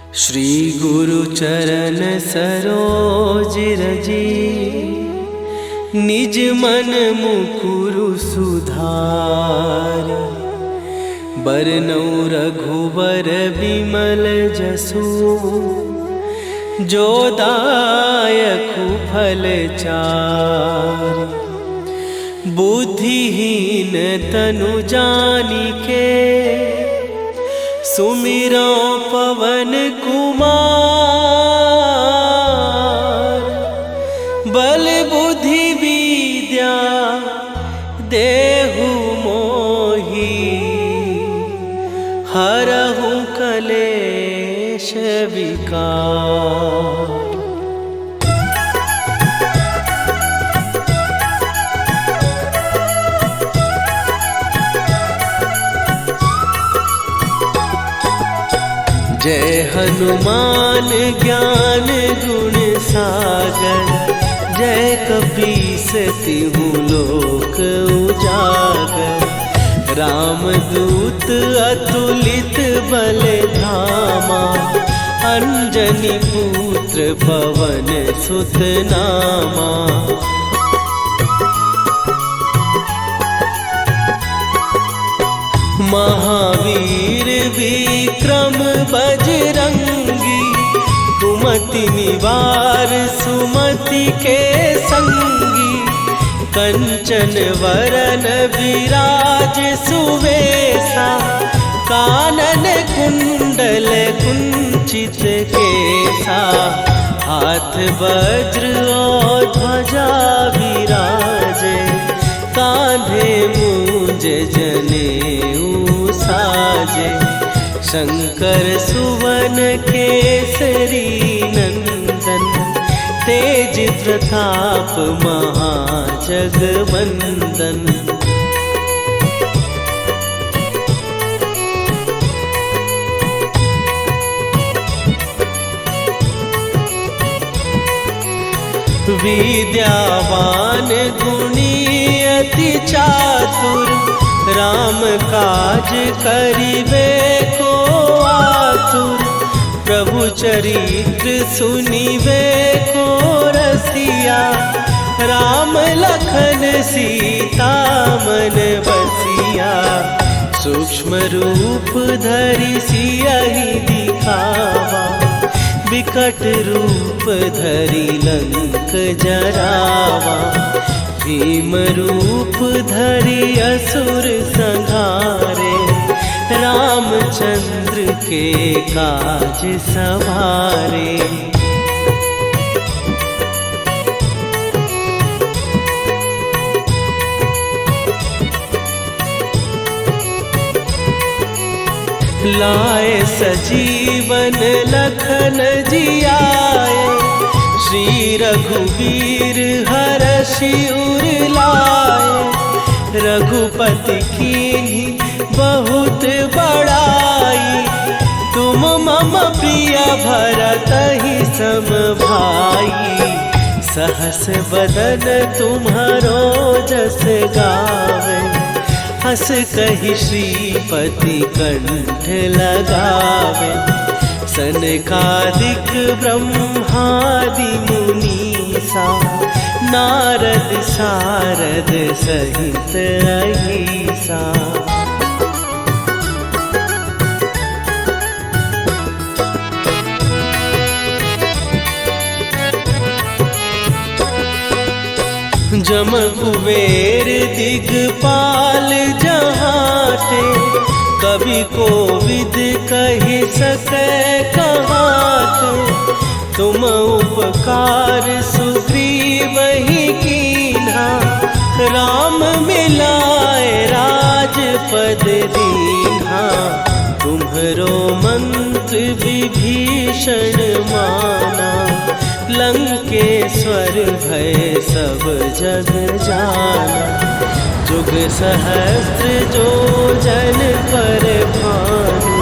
श्री गुरु चरण सरोज रजी, निज मन मुकुरु सुधार। बरनौ रघुबर बिमल जसु, जो दायकु फल चार। बुद्धिहीन तनु जानिके, सुमिरो पवन कुमार। बल बुद्धि विद्या देहु मोहि, हरहु कलेश विकार। जय हनुमान ज्ञान गुण सागर, जय कपीस तिहु लोक उजागर। रामदूत अतुलित बल धामा, अंजनी पुत्र पवन सुत नामा। महावीर विक्रम बजरंगी, कुमति निवार सुमति के संगी। कंचन वरन विराज सुवेशा, कानन कुंडल कुंचित केसा। हाथ वज्र और ध्वजा विराजे, कांधे मूंज जनेऊ साजे। शंकर सुवन केसरी नंदन, तेज प्रताप महाजगवंदन। विद्यावान गुणी अति चातुर, राम काज करिबे को आतुर। प्रभु चरित्र सुनिबे को रसिया, राम लखन सीता मन बसिया। सूक्ष्म रूप धरि सियहि दिखावा, विकट रूप धरि लंक जरावा। भीम रूप धरि असुर संहारे, रामचंद्र के काज सवारे। लाए सजीवन लखन जियाए, श्री रघुवीर हरषि उर लाए। रघुपति कीन्ही बहुत बड़ाई, तुम मम प्रिय भरतहि सम भाई। सहस बदन तुम्हारो जस गावे, हस कहि श्रीपति कंठ लगावे। सनकादिक ब्रह्मादि मुनीसा, नारद सारद सहित अहिसा। जम कुबेर दिगपाल जहाते, कवि कोविद कहि सकै कहाते। तुम उपकार सुग्रीवहि कीन्हा, राम मिलाए राजपद दीन्हा। तुम्हरो मंत्र विभीषण माना, लंकेश्वर भय सब जग जाना। जुग सहस्त्र जो जन पर भानु,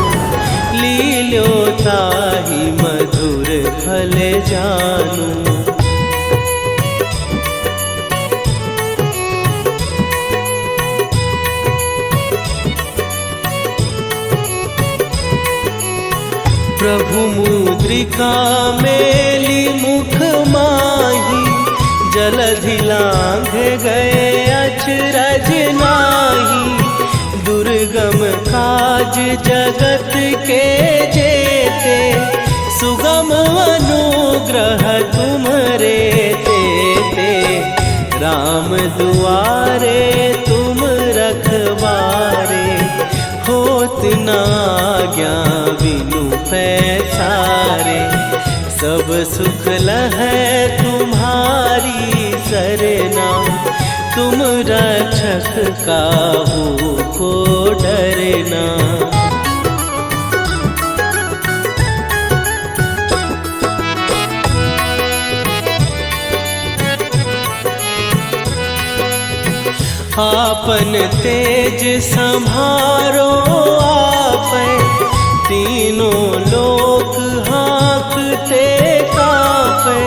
लील्यो ताहि मधुर फल जानू। प्रभु मुद्रिका मेली मुख माही, जलधि लांघ गए अचरज नाही। दुर्गम काज जगत के जेते, सुगम अनुग्रह तुम्हरे तेते। राम दुआरे तुम रखवारे, होत न आज्ञा बिनु पैसारे। सब सुख लहै तुम्हारी सरना, तुम रक्षक काहू को डरना। आपन तेज संभारो आपै, तीनों लोक हाँकते कांपै।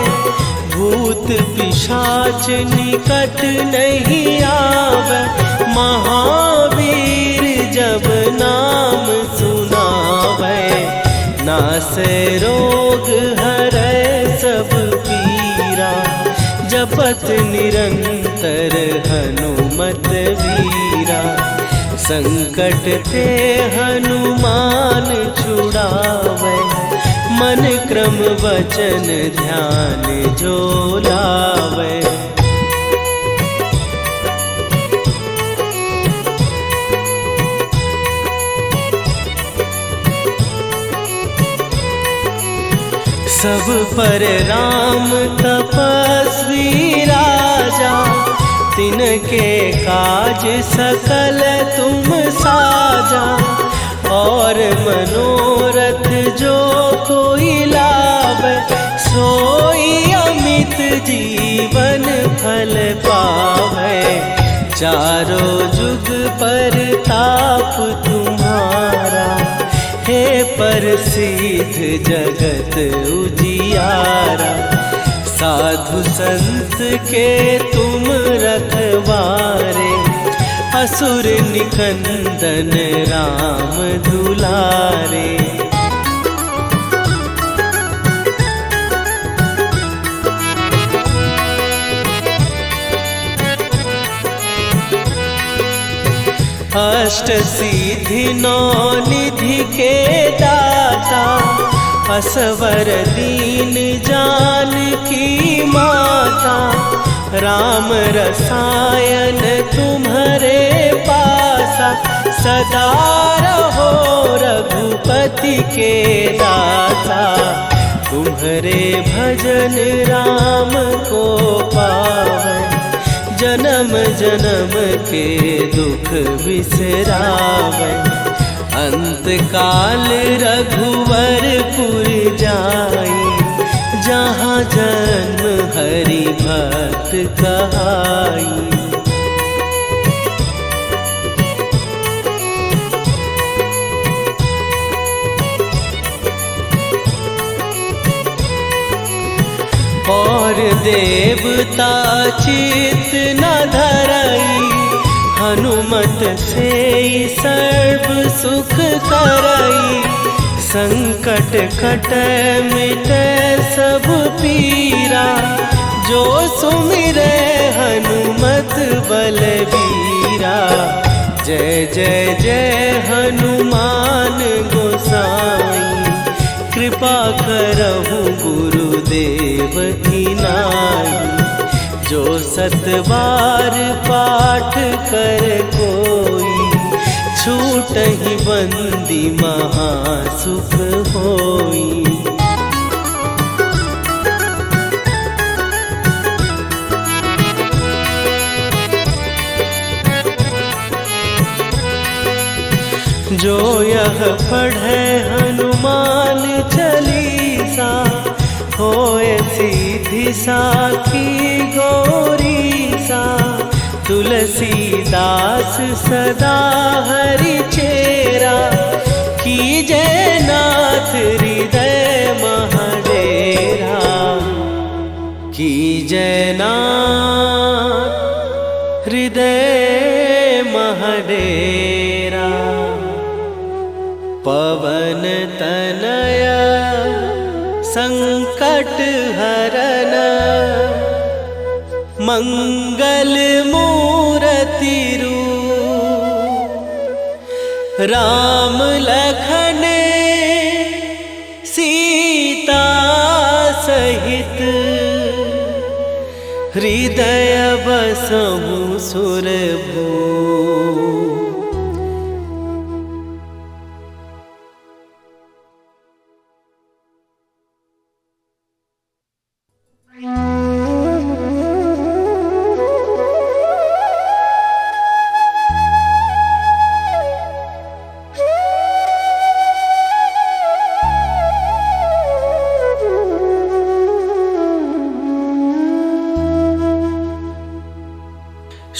भूत पिशाच निकट नहीं आवे, महावीर जब नाम सुनावे। नासै रोग हरै सब पीरा, जपत निरंतर हनुमत वीरा। संकट ते हनुमान छुड़ावे, मन क्रम वचन ध्यान जो लावे। सब पर राम तपस्वी राजा, तिनके काज सकल तुम साजा। और मनोरथ जो कोई लावे, सोई अमित जीवन फल पावे। चारों जुग पर ताप तुम्हारा, हे प्रसिद्ध जगत उजियारा। साधु संत के तुम रखवारे, असुर निकंदन राम दुलारे। अष्ट सिद्धि नौ निधि के दाता, असवर दीन जानकी माता। राम रसायन तुम्हारे पासा, सदा रहो रघुपति के दासा। तुम्हारे भजन राम को पावै, जन्म जन्म के दुख बिसरावै। अंत काल रघुवरपुर जाई, जहाँ जन्म हरि भक्त कहाई। और देवता चित न धरई, हनुमत से सर्व सुख करई। संकट कटै मिटै सब पीरा, जो सुमिरै हनुमत बलबीरा। जय जय जय हनुमान गोसाई, कृपा करहु गुरुदेव की नाई। जो सतबार पाठ कर कोई, छूटहि बंदी महासुख होई। जो यह पढ़े हनुमान चालीसा, होए सीधी साखी गौरीसा। तुलसीदास सदा हरि चेरा, कीजय नाथ हृदय महडेरा। कीजय नाथ हृदय महडेरा। पवन तनय संकट हरन मंगल मूर्ति रूप राम लखन सीता सहित हृदय बसहु सुरभू।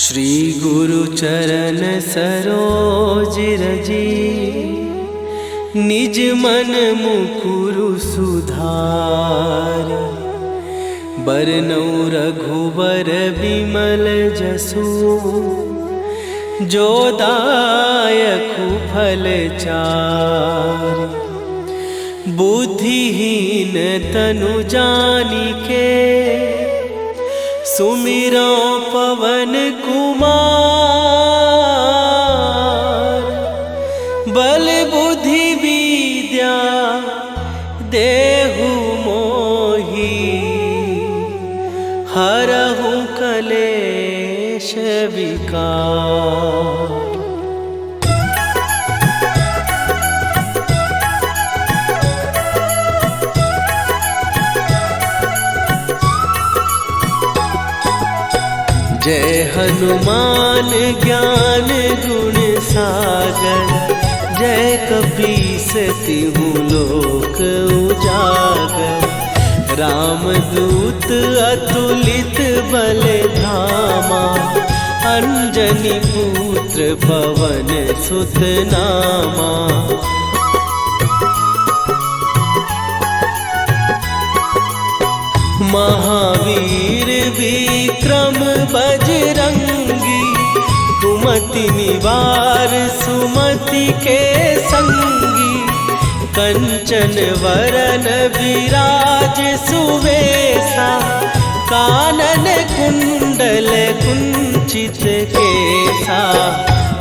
श्री गुरु चरण सरोज रजी निज मन मुकुरु सुधार। बरनौ रघुबर बिमल जसु जो दायकु फल चार। बुद्धिहीन तनु जानिके सुमिरो पवन कुमार। बल बुद्धि विद्या देहु मोहि हरहु कलेश विकार। जय हनुमान ज्ञान गुण सागर। जय कपीस तिहु लोक उजागर। रामदूत अतुलित बल धामा। अंजनी पुत्र पवन सुत नामा। महावीर विक्रम बजरंगी। कुमति निवार सुमति के संगी। कंचन वरन विराज सुवेशा। कानन कुंडल कुंचित केसा।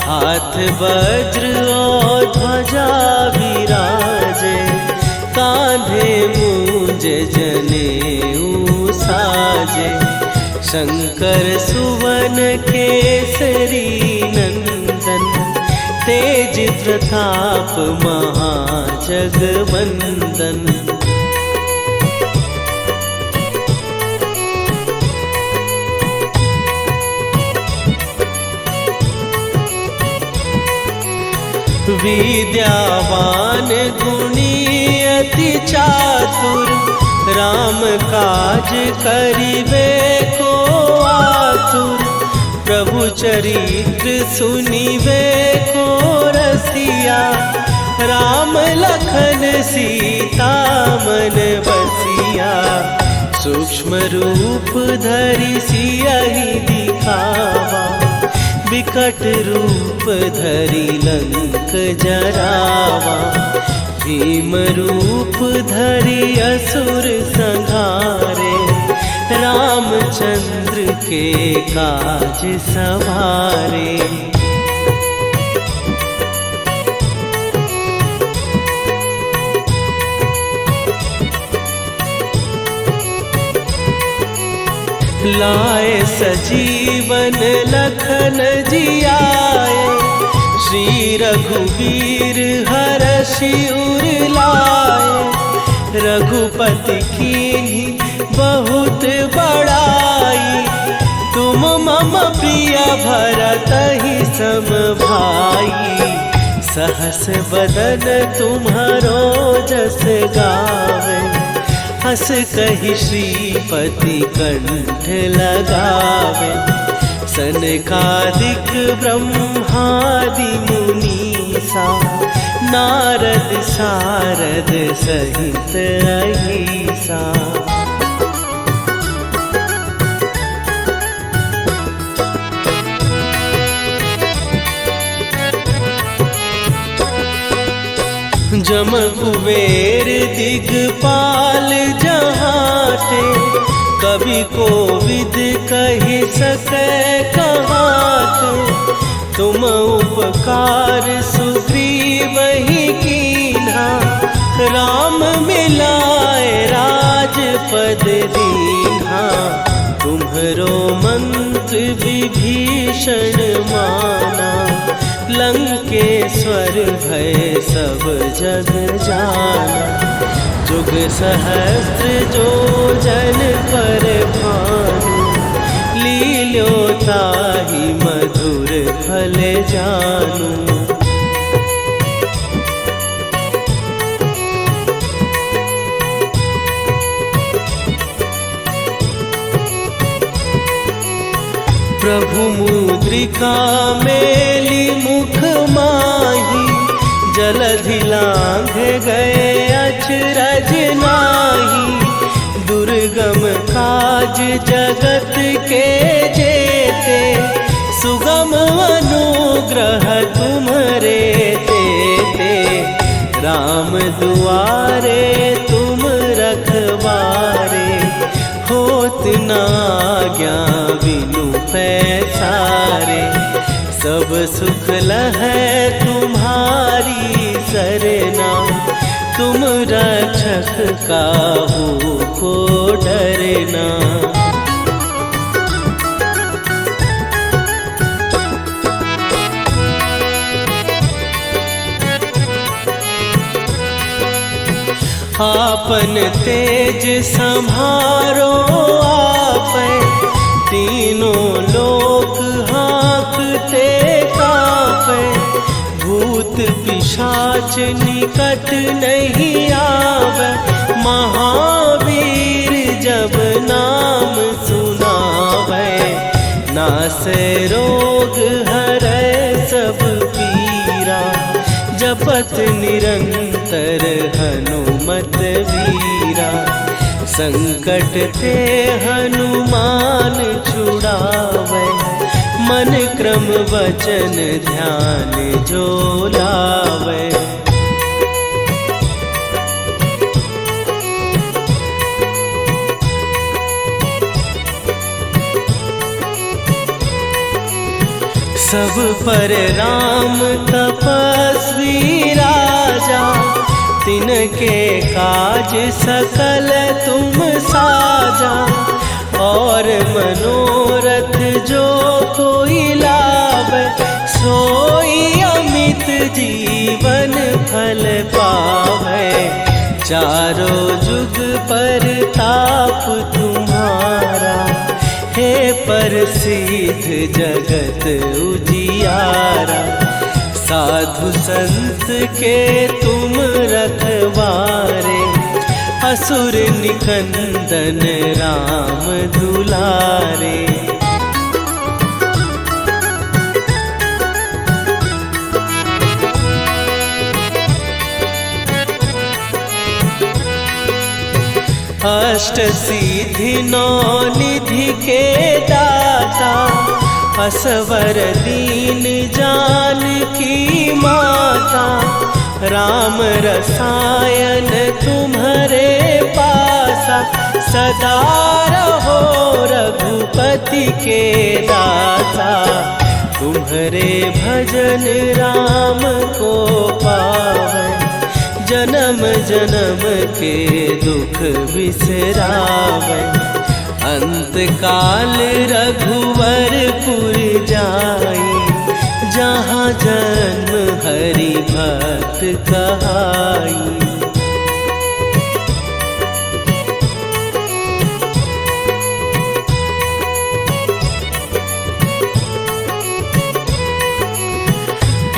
हाथ वज्र और ध्वजा विराजे। कांधे मूंज जनेऊ साजे। शंकर सुवन केसरी नंदन। तेज प्रताप महाजगवंदन। विद्यावान गुणी अति चातुर। राम काज करिबे को आतुर। प्रभु चरित्र सुनिबे को रसिया। राम लखन सीता मन बसिया। सूक्ष्म रूप धरि सियहि दिखावा। विकट रूप धरि लंक जरावा। भीम रूप धरि असुर संहारे। रामचंद्र के काज सवारे। लाए सजीवन लखन जियाए। श्री रघुवीर हरषि उर लाए। रघुपति कीन्ही बहुत बड़ाई। तुम मम प्रिय भरतहि सम भाई। सहस बदन तुम्हारो जस गावे। हस कहि श्रीपति कंठ लगावे। सनकादिक ब्रह्मादि मुनीसा। नारद सारद सहित अहिसा। जम कुबेर दिगपाल जहाते, कवि कोविद कहि सकै कहाते। तुम उपकार सुग्रीव ही कीन्हा, राम मिलाए राजपद दीन्हा। तुम्हरो मंत्र विभीषण माना, लंकेश्वर भय सब जग जाना। जुग सहस्त्र जो जन पर भानु, लील्यो ताहि मधुर फल जानू। प्रभु मुद्रिका मेली मुख माही, जलधि लांघ गए अचरज नाही। दुर्गम काज जगत के जेते, सुगम अनुग्रह तुम्हरे तेते। राम दुआरे तुम रखवारे, होत न आज्ञा बिनु पैसारे। सब सुख लहै तुम्हारी सरना, तुम रक्षक काहू को डरना। आपन तेज सम्हारो आपै, तीनों लोक हाँकते कांपै। भूत पिशाच निकट नहीं आवे, महावीर जब नाम सुनावे। नासै रोग हरै सब पीरा, जपत निरंतर हनुमत वीरा। संकट ते हनुमान छुड़ावे, मन क्रम वचन ध्यान जो लावे। सब पर राम तपस्वी राजा, तिनके काज सकल तुम साजा। और मनोरथ जो कोई लावे, सोई अमित जीवन फल पावे। चारों जुग पर ताप तुम्हारा, हे प्रसिद्ध जगत उजियारा। साधु संत के तुम रखवारे, असुर निकंदन राम दुलारे। अष्ट सिद्धि नौ निधि के दाता, असवर दीन जानकी माता। राम रसायन तुम्हारे पासा, सदा रहो रघुपति के दासा। तुम्हारे भजन राम को पावै, जन्म जन्म के दुख बिसरावै। अंत काल रघुवरपुर जाई, जहाँ जन्म हरि भक्त कहाई।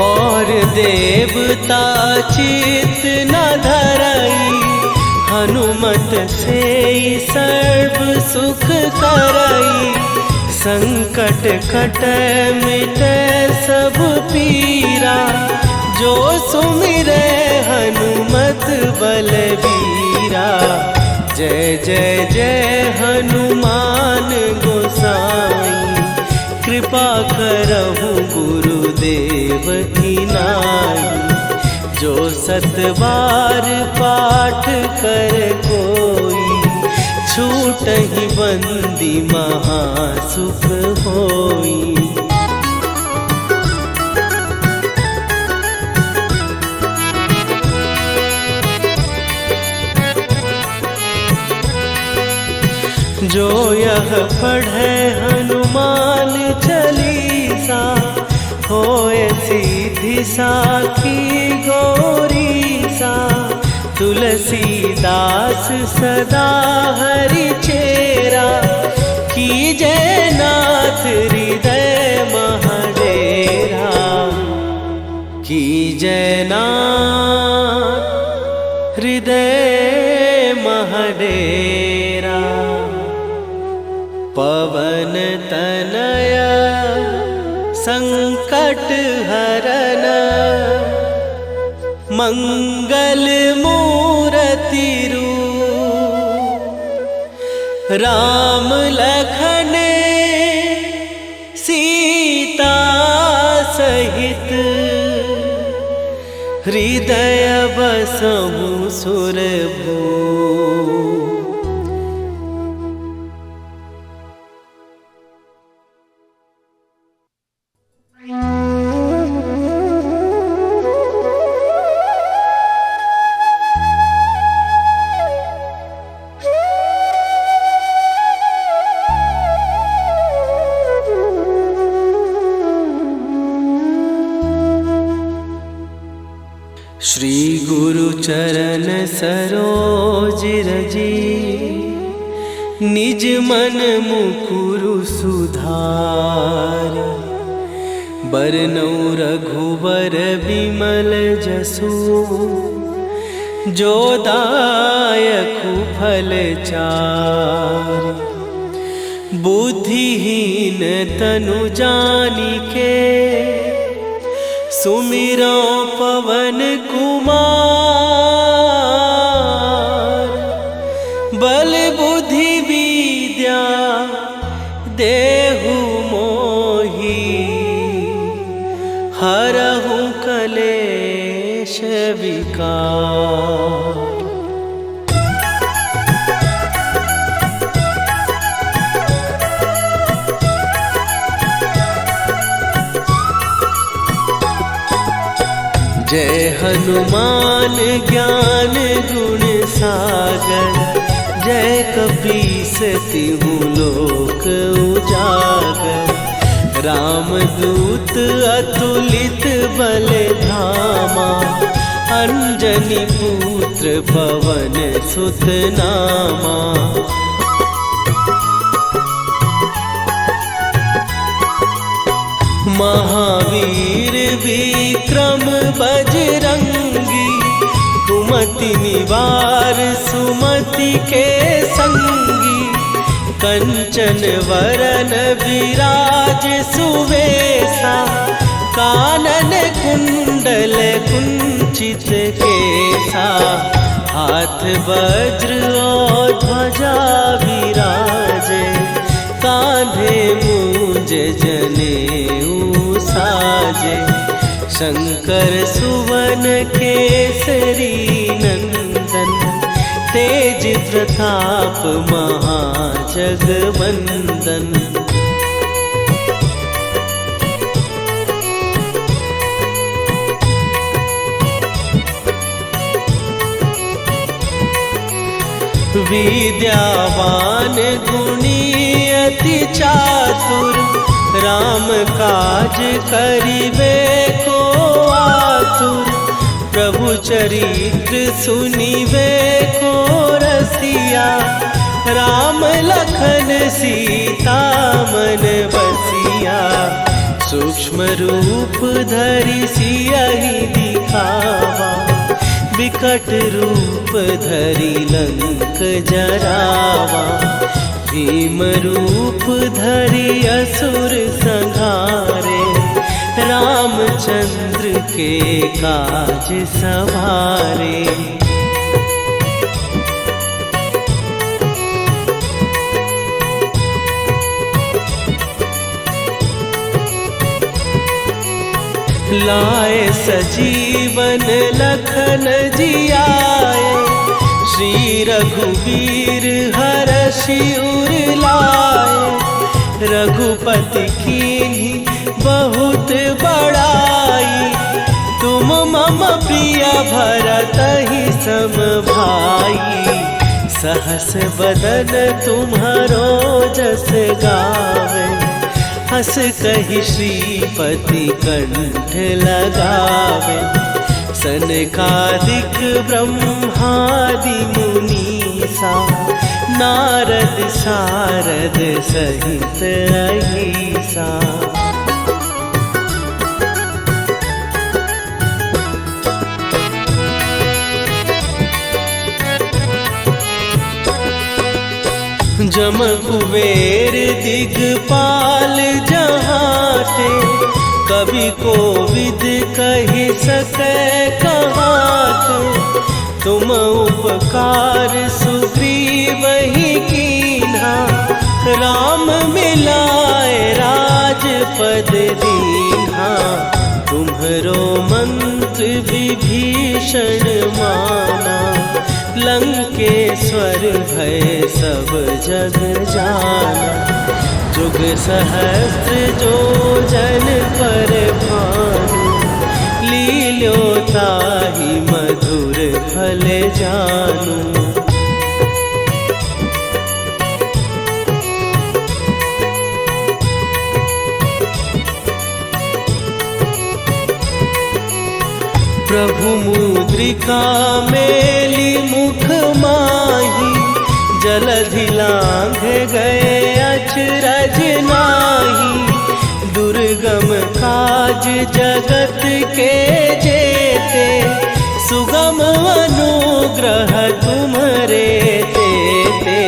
और देवता चित न धरई, हनुमत से सर्व सुख करई। संकट कटै मिटै सब पीरा, जो सुमिरै हनुमत बलबीरा। जय जय जय हनुमान गोसाई, कृपा करहु गुरुदेव की नाई। जो सतबार पाठ कर कोई, छूटहि बंदी महासुख होई। जो यह पढ़े हनुमान चालीसा, होए सीधी साखी गौरीसा। तुलसीदास सदा हरि चेरा, कीजय नाथ हृदय महडेरा। कीजय नाथ हृदय महडेरा। पवन तनया संकट हरन, मंगल मूर्ति रूप। राम लखन सीता सहित, हृदय बसहु सुरभूप। श्री गुरु चरण सरोज रजी, निज मन मुकुरु सुधार। बरनउँ रघुबर बिमल जसु, जो दायकु फल चारि। बुद्धिहीन तनु जानिके, सुमिरो पवन कुमार। बल बुद्धि विद्या देहु मोहि, हरहु कलेश विकार। जय हनुमान ज्ञान गुण सागर, जय कपीस तिहु लोक उजागर। रामदूत अतुलित बल धामा, अंजनी पुत्र पवन सुत नामा। महावीर विक्रम बजरंगी, कुमति निवार सुमति के संगी। कंचन वरन विराज सुवेशा, कानन कुंडल कुंचित केसा। हाथ वज्र और ध्वजा विराजे, कांधे मूंज जनेऊ साजे। शंकर सुवन केसरी नंदन, तेज प्रताप महाजगवंदन। विद्यावान गुणी अति चातुर, राम काज करिबे को आतुर। प्रभु चरित्र सुनिबे को रसिया, राम लखन सीता मन बसिया। सूक्ष्म रूप धरि सियहि दिखावा, विकट रूप धरि लंक जरावा। भीम रूप धरि असुर संहारे, रामचंद्र के काज सवारे। लाए सजीवन लखन जियाए, श्री रघुवीर हरषि उर लाए। रघुपति कीन्ही बहुत बड़ाई, तुम मम प्रिय भरतहि सम भाई। सहस बदन तुम्हारो जस गावे, हस कहि श्रीपति कंठ लगावे। सनकादिक ब्रह्मादि मुनीसा, नारद सारद सहित अहिसा। जम कुबेर दिगपाल जहाते, कवि कोविद कहि सकै कहाते। तुम उपकार सुग्रीवहि कीन्हा, राम मिलाए राजपद दीन्हा। तुम्हरो मंत्र विभीषण माना, लंकेश्वर भय सब जग जाना। जुग सहस्त्र जो जन पर भानु, लील्यो ताहि मधुर फल जानू। प्रभु मुद्रिका मेली मुख माही, जलधि लांघ गए अचरज नाही। दुर्गम काज जगत के जेते, सुगम अनुग्रह तुम्हरे तेते।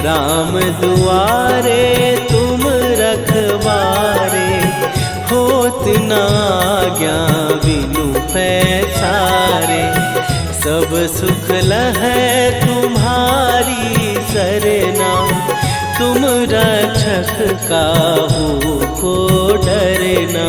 राम दुआरे तुम रखवारे, होत न आज्ञा बिनु पैसारे। सब सुख लहै तुम्हारी सरना, तुम रक्षक काहू को डरना।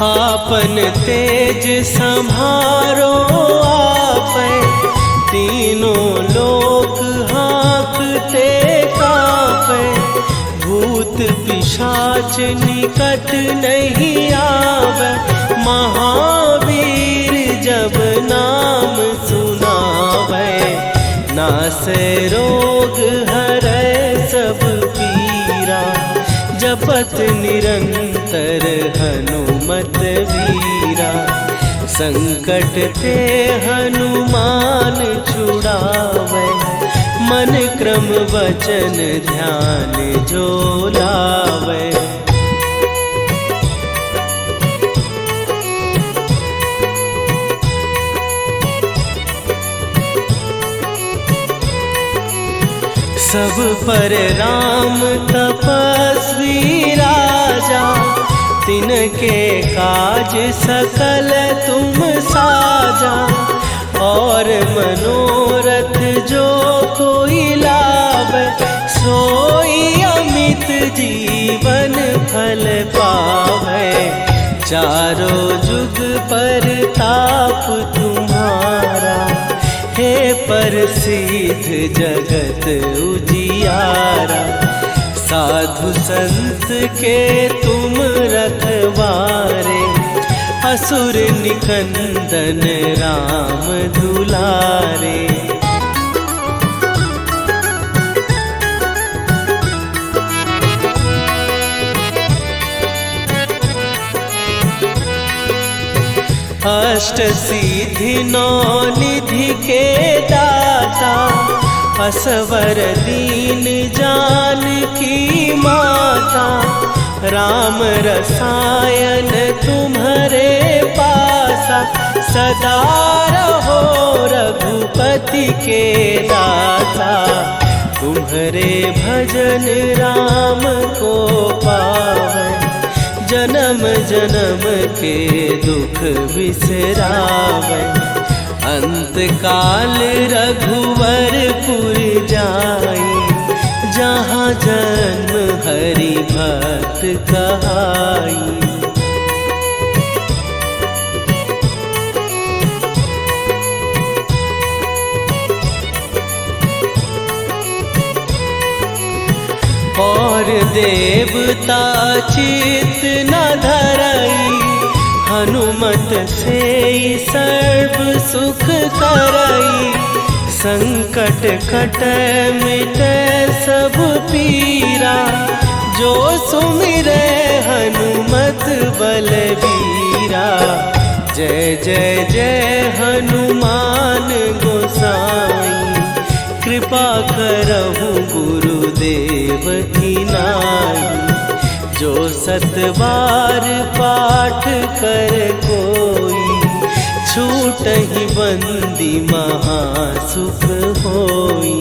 आपन तेज सम्हारो आपै, तीनों लोक हाँकते कांपै। भूत पिशाच निकट नहीं आवे, महावीर जब नाम सुनावे। नासै रोग हरै सब पीरा, जपत निरंतर हनुमत वीरा। संकट ते हनुमान छुड़ावे, मन क्रम वचन ध्यान जो लावे। सब पर राम तपस्वी राजा, तिनके काज सकल तुम साजा। और मनोरथ जो कोई लावे, सोई अमित जीवन फल पावे। चारों जुग पर ताप तुम्हारा, हे प्रसिद्ध जगत उजियारा। साधु संत के तुम रखवारे, असुर निकंदन राम दुलारे। अष्ट सिद्धि नौ निधि के दाता, असवर दीन जानकी माता। राम रसायन तुम्हारे पासा, सदा रहो रघुपति के दासा। तुम्हारे भजन राम को पावे, जन्म जन्म के दुख बिसरावे। अंत काल रघुवरपुर जाई, जहाँ जन्म हरि भक्त कहाई। और देवता चित न धरई, हनुमत से सर्व सुख करई। संकट कट मिटे सब पीरा, जो सुमिरे हनुमत बलबीरा। जय जय जय हनुमान गोसाई, कृपा करहु गुरुदेव की नाई। जो सत बार पाठ कर कोई, छूटहि बंदी महासुख होई।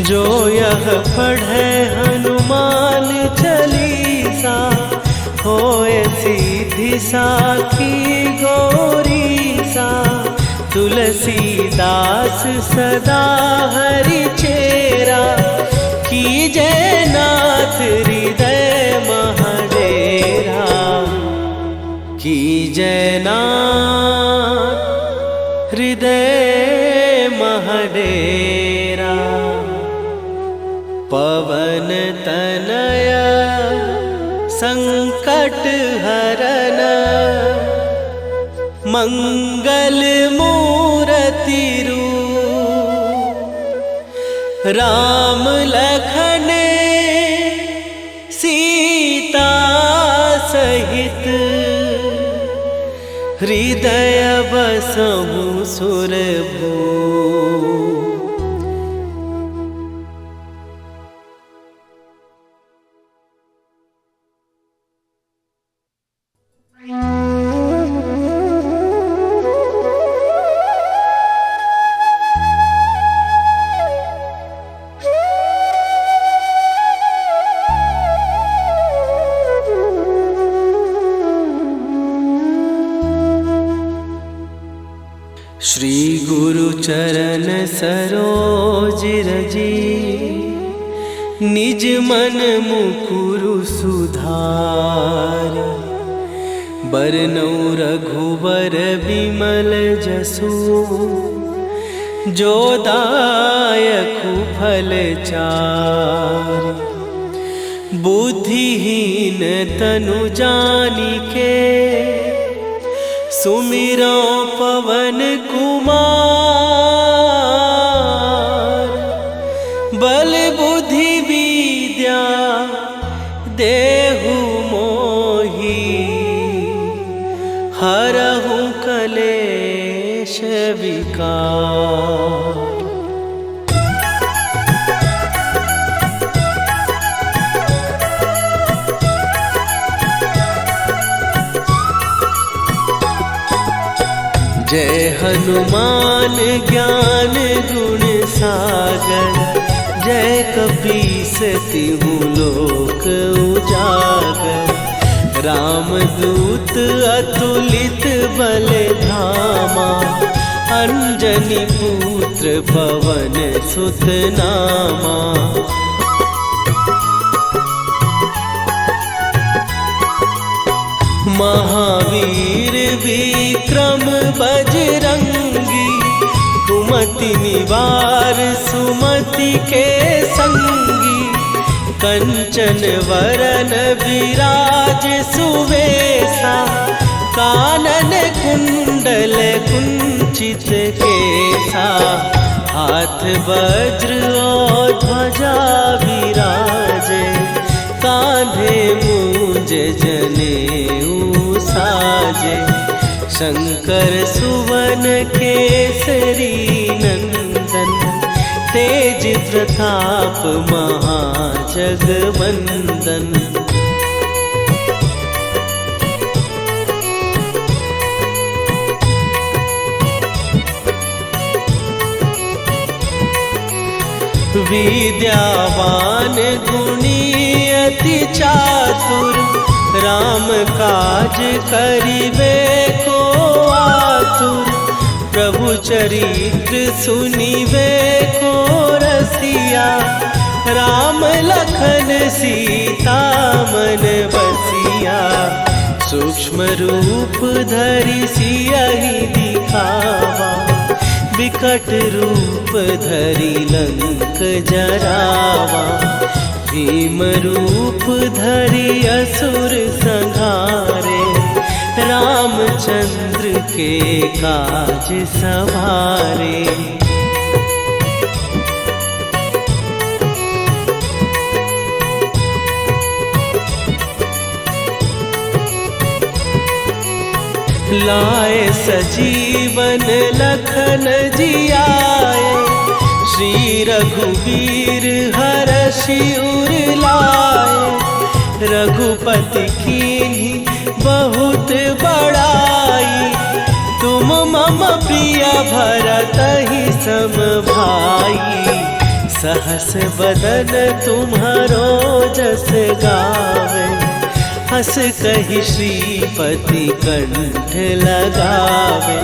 जो यह पढ़े हनुमान चालीसा, होए सीधी साखी गौरीसा। तुलसीदास सदा हरि चेरा, कीजय नाथ हृदय महडेरा। कीजय नाथ हृदय महडेरा। पवन तनय संकट हरन, मंगल मूरति रूप। राम लखन सीता सहित, हृदय बसहु सुरभूप। श्री गुरु चरण सरोज रजी, निज मन मुकुरु सुधार। बरनउँ रघुवर बिमल जसु, जो दायकु फल चारि। बुद्धिहीन तनु जानिके, सुमिरो पवन कुमार। बल बुद्धि विद्या देहु मोहि, हरहु कलेश विकार। जय हनुमान ज्ञान गुण सागर, जय कपीस तिहु लोक उजागर। रामदूत अतुलित बल धामा, अंजनी पुत्र पवन सुत नामा। महावीर विक्रम बजरंगी, कुमति निवार सुमति के संगी। कंचन वरन विराज सुवेशा, कानन कुंडल कुंचित केसा। हाथ वज्र और ध्वजा विराजे, कांधे मूंज जनेऊ साजे। शंकर सुवन केसरी नंदन, तेज प्रताप महाजगवंदन। विद्यावान गुणी अति चातुर, राम काज करिबे को आतुर। प्रभु चरित्र सुनिबे को रसिया, राम लखन सीता मन बसिया। सूक्ष्म रूप धरि सियहि दिखावा, विकट रूप धरि लंक जरावा। भीम रूप धरि असुर संहारे, रामचंद्र के काज सवारे। लाए सजीवन लखन जियाए, श्री रघुवीर हरषि उर लाए। रघुपति कीन्ही बहुत बड़ाई, तुम मम प्रिय भरतहि सम भाई। सहस बदन तुम्हारो जस गावे, हस कहि श्रीपति कंठ लगावे।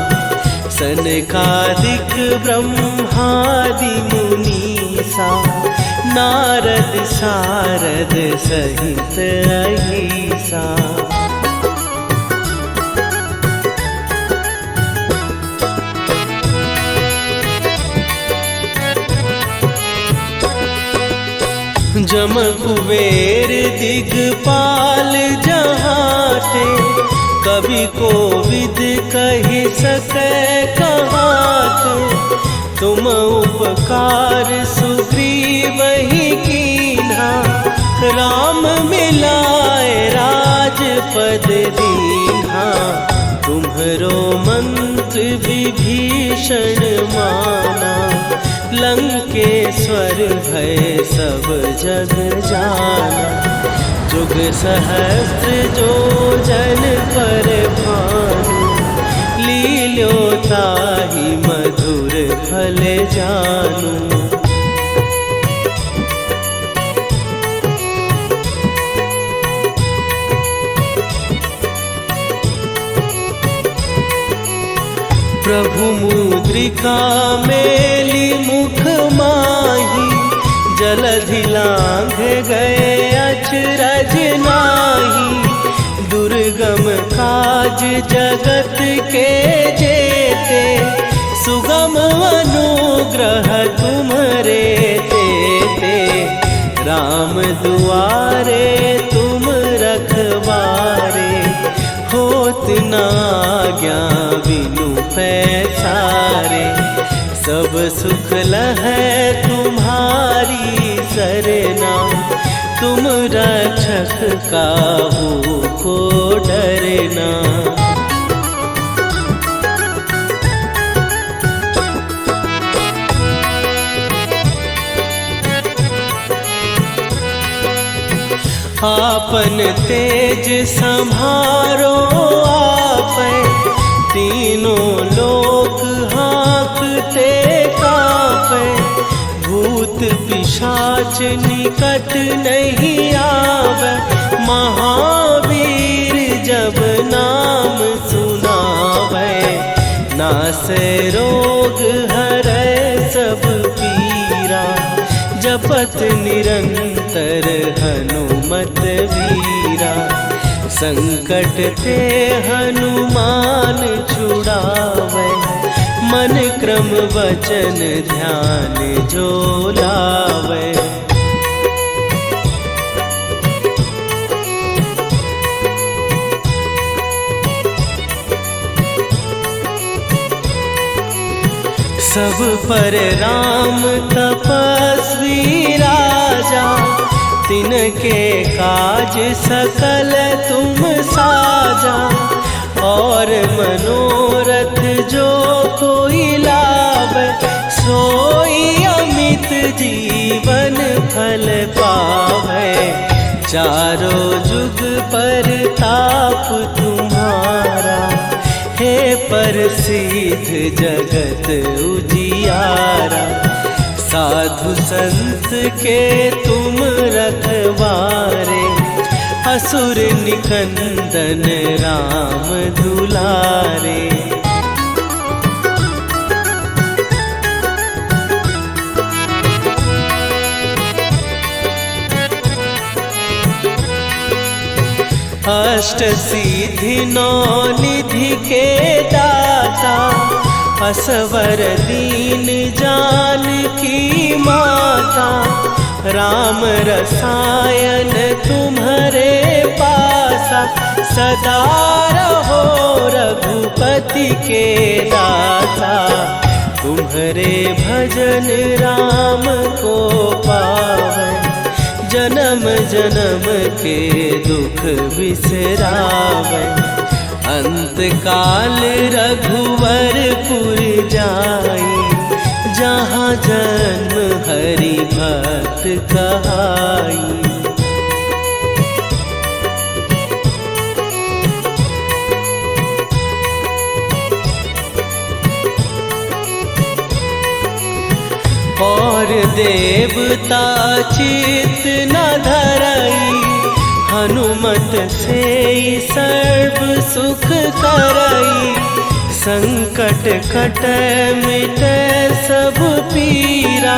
सनकादिक ब्रह्मादि मुनीसा, नारद सारद सहित अहिसा। जम कुबेर दिगपाल जहाते, कवि कोविद कहि सकै कहाते। तुम उपकार सुग्रीवहि कीन्हा, राम मिलाए राजपद दीन्हा। तुम्हरो मंत्र विभीषण माना, लंकेश्वर भय सब जग जाना। जुग सहस्त्र जो जन पर भानु, लील्यो ताहि मधुर फल जानू। प्रभु मुद्रिका मेली मुख माही, जलधि लांघ गए अचरज नाही। दुर्गम काज जगत के जेते, सुगम अनुग्रह तुम्हरे तेते। राम दुआरे तुम रखवारे, होत न आज्ञा बिनु पैसारे। सब सुख लहै तुम्हारी सरना, तुम रक्षक काहू को डरना। आपन तेज संभारो आपै, तीनों लोक हाँकते कांपै। भूत पिशाच निकट नहीं आवे, महावीर जब नाम सुनावे। नासै रोग हरै सब पीरा, जपत निरंतर हनुमत वीरा। संकट ते हनुमान छुड़ावे, मन क्रम वचन ध्यान जो लावे। सब पर राम तपस्वी राजा, तिनके काज सकल तुम साजा। और मनोरथ जो कोई लावे, सोई अमित जीवन फल पावे। चारों जुग पर ताप तुम्हारा, हे प्रसिद्ध जगत उजियारा। साधु संत के तुम रखवारे, असुर निकंदन राम दुलारे। अष्ट सिद्धि नौ निधि के दाता, असवर दीन जानकी माता। राम रसायन तुम्हारे पासा, सदा रहो रघुपति के दाता। तुम्हारे भजन राम को पावन, जन्म जन्म के दुख बिसरावे। अंत काल रघुवरपुर जाई, जहाँ जन्म हरि भक्त कहाई। और देवता चित न धरई, हनुमत से सर्व सुख करई। संकट कट मिट सब पीरा,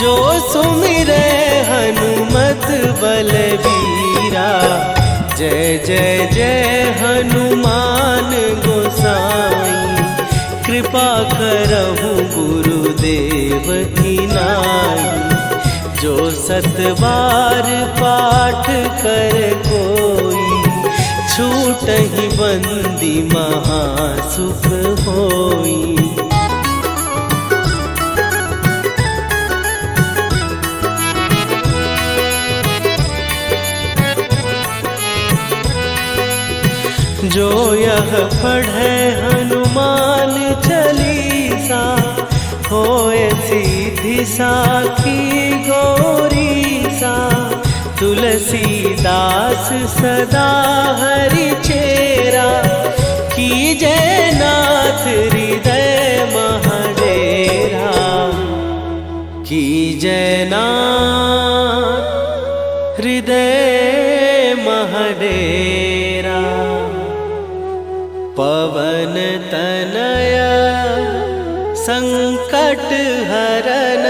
जो सुमिरे हनुमत बलबीरा। जय जय जय हनुमान गोसाई, कृपा करहु गुरुदेव की नाई। जो सतबार पाठ कर कोई, छूटहि बंदी महासुख होई। जो यह पढ़े हनुमान चालीसा, होए सीधी साखी गौरीसा। तुलसीदास सदा हरि चेरा, कीजय नाथ हृदय महडेरा। कीजय नाथ हृदय महडेरा। पवन तनया संकट हरन,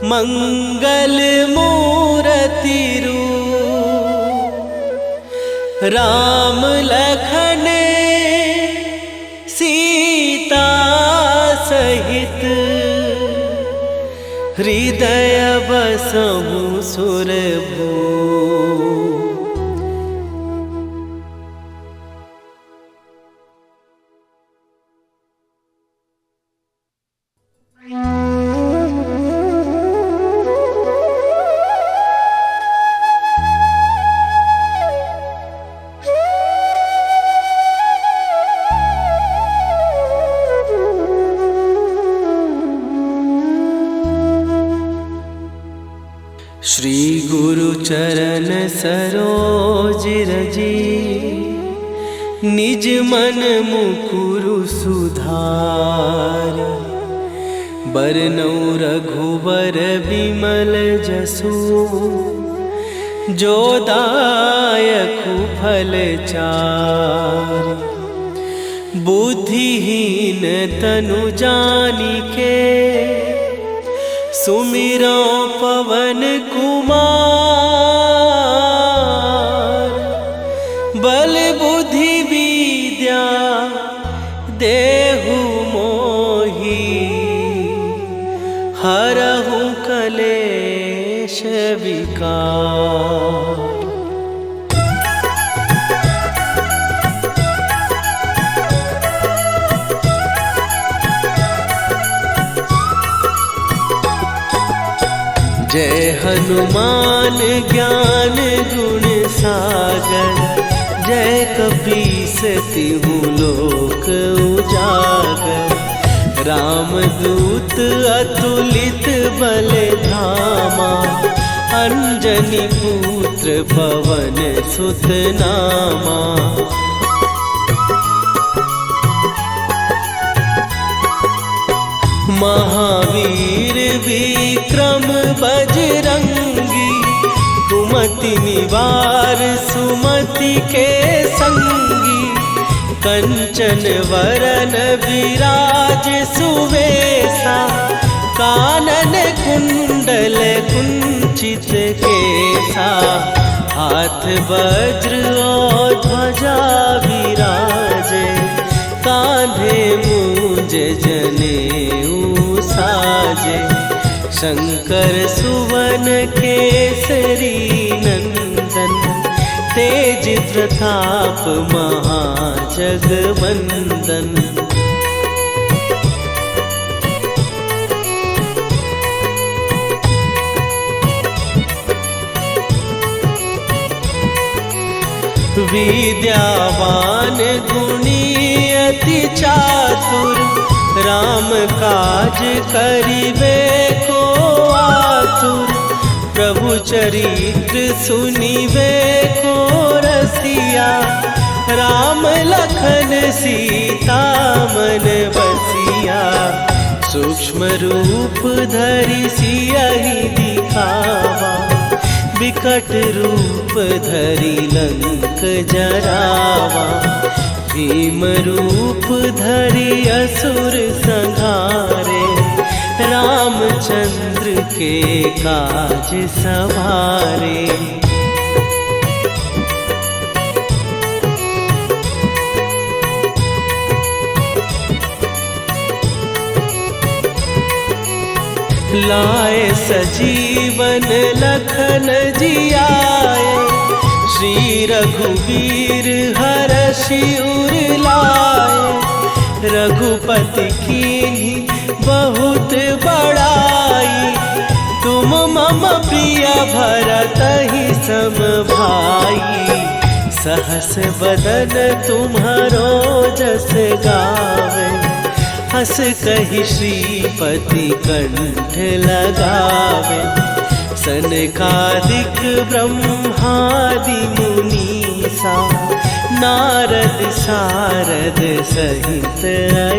मंगल मूर्ति रूप। राम लखन सीता सहित, हृदय बसहु सुरभूप। श्री गुरु चरण सरोज रजी, निज मन मुकुरु सुधार। बरनौ रघुबर बिमल जसु, जो दायकु फल चार। बुद्धिहीन तनु जानिके, सुमिरो पवन कुमार। बल बुद्धि विद्या देहु मोहि, हरहु कलेश विकार। जय हनुमान ज्ञान गुण सागर, जय कपीस तिहु लोक उजागर। रामदूत अतुलित बल धामा, अंजनी पुत्र पवन सुत नामा। महावीर त्रिविक्रम बजरंगी, कुमति निवार सुमति के संगी। कंचन वरन विराज सुवेशा, कानन कुंडल कुंचित केसा। हाथ वज्र और ध्वजा विराजे, कांधे मूंज जनेऊ साजे। शंकर सुवन केसरी नंदन, तेज प्रताप महाजगवंदन। विद्यावान गुणी अति चातुर, राम काज करिबे को आतुर। प्रभु चरित्र सुनिबे को रसिया, राम लखन सीता मन बसिया। सूक्ष्म रूप धरि सियहि दिखावा, विकट रूप धरि लंक जरावा। भीम रूप धरि असुर संहारे, रामचंद्र के काज सवारे। लाए सजीवन लखन जियाए, श्री रघुवीर हरषि उर लाए। रघुपति कीन्ही बहुत बड़ाई, तुम मम प्रिय भरतहि सम भाई। सहस बदन तुम्हारो जस गावे, हस कहि श्रीपति कंठ लगावे। सनकादिक ब्रह्मादि मुनीसा, नारद सारद सहित